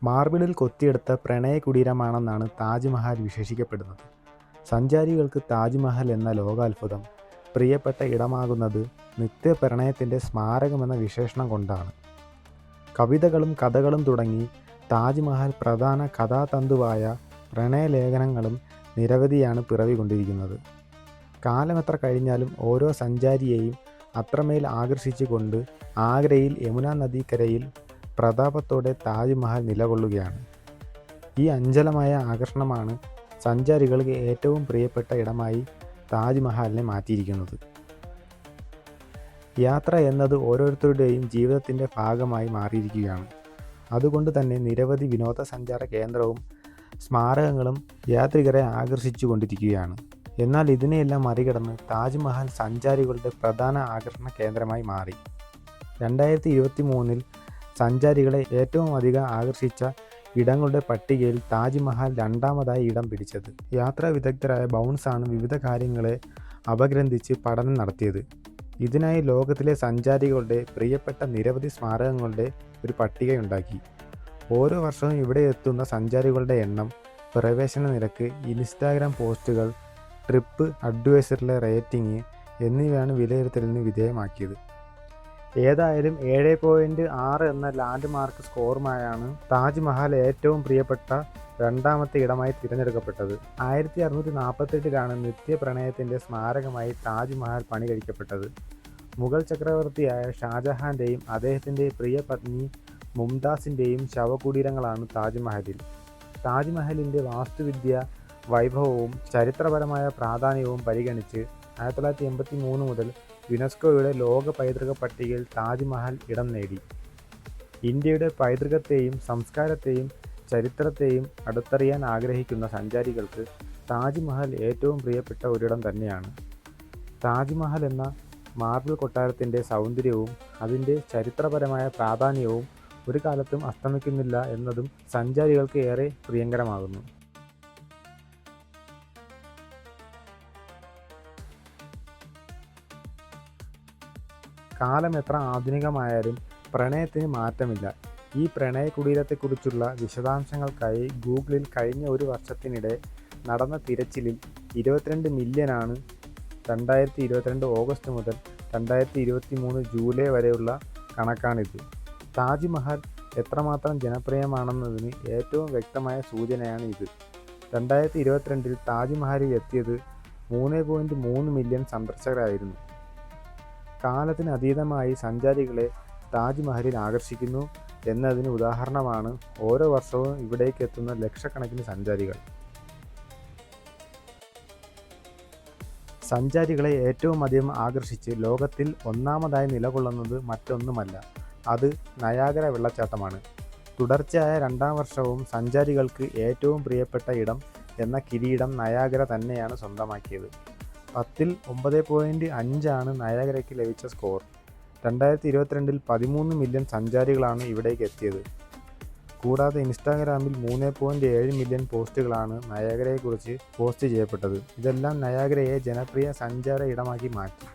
മാർബിളിൽ കൊത്തിയെടുത്ത പ്രണയ കുടീരമാണെന്നാണ് താജ്മഹൽ വിശേഷിക്കപ്പെടുന്നത്. സഞ്ചാരികൾക്ക് താജ്മഹൽ എന്ന ലോകാത്ഭുതം പ്രിയപ്പെട്ട ഇടമാകുന്നത് നിത്യപ്രണയത്തിൻ്റെ സ്മാരകമെന്ന വിശേഷണം കൊണ്ടാണ്. കവിതകളും കഥകളും തുടങ്ങി താജ്മഹൽ പ്രധാന കഥാതന്തുവായ പ്രണയലേഖനങ്ങളും നിരവധിയാണ് പിറവികൊണ്ടിരിക്കുന്നത്. കാലമെത്ര കഴിഞ്ഞാലും ഓരോ സഞ്ചാരിയെയും അത്രമേൽ ആകർഷിച്ചുകൊണ്ട് ആഗ്രയിൽ യമുന നദീക്കരയിൽ പ്രതാപത്തോടെ താജ്മഹൽ നിലകൊള്ളുകയാണ്. ഈ അഞ്ചലമായ ആകർഷണമാണ് സഞ്ചാരികൾക്ക് ഏറ്റവും പ്രിയപ്പെട്ട ഇടമായി താജ്മഹലിനെ മാറ്റിയിരിക്കുന്നത്. യാത്ര എന്നത് ഓരോരുത്തരുടെയും ജീവിതത്തിൻ്റെ ഭാഗമായി മാറിയിരിക്കുകയാണ്. അതുകൊണ്ട് തന്നെ നിരവധി വിനോദസഞ്ചാര കേന്ദ്രവും സ്മാരകങ്ങളും യാത്രികരെ ആകർഷിച്ചു കൊണ്ടിരിക്കുകയാണ്. എന്നാൽ ഇതിനെയെല്ലാം മറികടന്ന് താജ്മഹൽ സഞ്ചാരികളുടെ പ്രധാന ആകർഷണ കേന്ദ്രമായി മാറി. 2023 സഞ്ചാരികളെ ഏറ്റവും അധികം ആകർഷിച്ച ഇടങ്ങളുടെ പട്ടികയിൽ താജ്മഹൽ രണ്ടാമതായി ഇടം പിടിച്ചത്. യാത്രാ വിദഗ്ധരായ ബൗൺസാണ് വിവിധ കാര്യങ്ങളെ അപഗ്രഥിച്ച് പഠനം നടത്തിയത്. ഇതിനായി ലോകത്തിലെ സഞ്ചാരികളുടെ പ്രിയപ്പെട്ട നിരവധി സ്മാരകങ്ങളുടെ ഒരു പട്ടികയുണ്ടാക്കി. ഓരോ വർഷവും ഇവിടെ എത്തുന്ന സഞ്ചാരികളുടെ എണ്ണം, പ്രവേശന നിരക്ക്, ഇൻസ്റ്റാഗ്രാം പോസ്റ്റുകൾ, ട്രിപ്പ് അഡ്വൈസറിലെ റേറ്റിംഗ് എന്നിവയാണ് വിലയിരുത്തലിന് വിധേയമാക്കിയത്. ഏതായാലും 7.6 എന്ന ലാൻഡ് മാർക്ക് സ്കോറുമായാണ് താജ്മഹൽ ഏറ്റവും പ്രിയപ്പെട്ട രണ്ടാമത്തെ ഇടമായി തിരഞ്ഞെടുക്കപ്പെട്ടത്. 1648 നിത്യപ്രണയത്തിൻ്റെ സ്മാരകമായി താജ്മഹൽ പണി കഴിക്കപ്പെട്ടത്. മുഗൾ ചക്രവർത്തിയായ ഷാജഹാൻ്റെയും അദ്ദേഹത്തിൻ്റെ പ്രിയ പത്നി മുംതാസിൻ്റെയും ശവകുടീരങ്ങളാണ് താജ്മഹലിൽ. താജ്മഹലിൻ്റെ വാസ്തുവിദ്യ വൈഭവവും ചരിത്രപരമായ പ്രാധാന്യവും പരിഗണിച്ച് 1983 മുതൽ യുനെസ്കോയുടെ ലോക പൈതൃക പട്ടികയിൽ താജ്മഹൽ ഇടം നേടി. ഇന്ത്യയുടെ പൈതൃകത്തെയും സംസ്കാരത്തെയും ചരിത്രത്തെയും അടുത്തറിയാൻ ആഗ്രഹിക്കുന്ന സഞ്ചാരികൾക്ക് താജ്മഹൽ ഏറ്റവും പ്രിയപ്പെട്ട ഒരിടം തന്നെയാണ്. താജ്മഹൽ എന്ന മാർബിൾ കൊട്ടാരത്തിൻ്റെ സൗന്ദര്യവും അതിൻ്റെ ചരിത്രപരമായ പ്രാധാന്യവും ഒരു കാലത്തും അസ്തമിക്കുന്നില്ല എന്നതും സഞ്ചാരികൾക്ക് ഏറെ പ്രിയങ്കരമാകുന്നു. കാലം എത്ര ആധുനികമായാലും പ്രണയത്തിന് മാറ്റമില്ല. ഈ പ്രണയ കുടീരത്തെക്കുറിച്ചുള്ള വിശദാംശങ്ങൾക്കായി ഗൂഗിളിൽ കഴിഞ്ഞ ഒരു വർഷത്തിനിടെ നടന്ന തിരച്ചിലിൽ 22 മില്യനാണ് 2022 ഓഗസ്റ്റ് മുതൽ 2023 ജൂലൈ വരെയുള്ള കണക്കാണിത്. താജ്മഹൽ എത്രമാത്രം ജനപ്രിയമാണെന്നതിന് ഏറ്റവും വ്യക്തമായ സൂചനയാണ് ഇത്. 2022 താജ്മഹലിൽ എത്തിയത് 3.3 മില്യൺ സന്ദർശകരായിരുന്നു. കാലത്തിന് അതീതമായി സഞ്ചാരികളെ താജ്മഹലിൽ ആകർഷിക്കുന്നു എന്നതിന് ഉദാഹരണമാണ് ഓരോ വർഷവും ഇവിടേക്ക് എത്തുന്ന ലക്ഷക്കണക്കിന് സഞ്ചാരികൾ. സഞ്ചാരികളെ ഏറ്റവും അധികം ആകർഷിച്ച് ലോകത്തിൽ ഒന്നാമതായി നിലകൊള്ളുന്നത് മറ്റൊന്നുമല്ല, അത് നയാഗര വെള്ളച്ചാട്ടമാണ്. തുടർച്ചയായ രണ്ടാം വർഷവും സഞ്ചാരികൾക്ക് ഏറ്റവും പ്രിയപ്പെട്ട ഇടം എന്ന കിരീടം നയാഗര തന്നെയാണ് സ്വന്തമാക്കിയത്. 10ൽ 9.5 നയാഗരയ്ക്ക് ലഭിച്ച സ്കോർ. 2022 13 മില്യൺ സഞ്ചാരികളാണ് ഇവിടേക്ക് എത്തിയത്. കൂടാതെ ഇൻസ്റ്റാഗ്രാമിൽ 3.7 മില്യൺ പോസ്റ്റുകളാണ് നയാഗരയെക്കുറിച്ച് പോസ്റ്റ് ചെയ്യപ്പെട്ടത്. ഇതെല്ലാം നയാഗരയെ ജനപ്രിയ സഞ്ചാര ഇടമാക്കി മാറ്റി.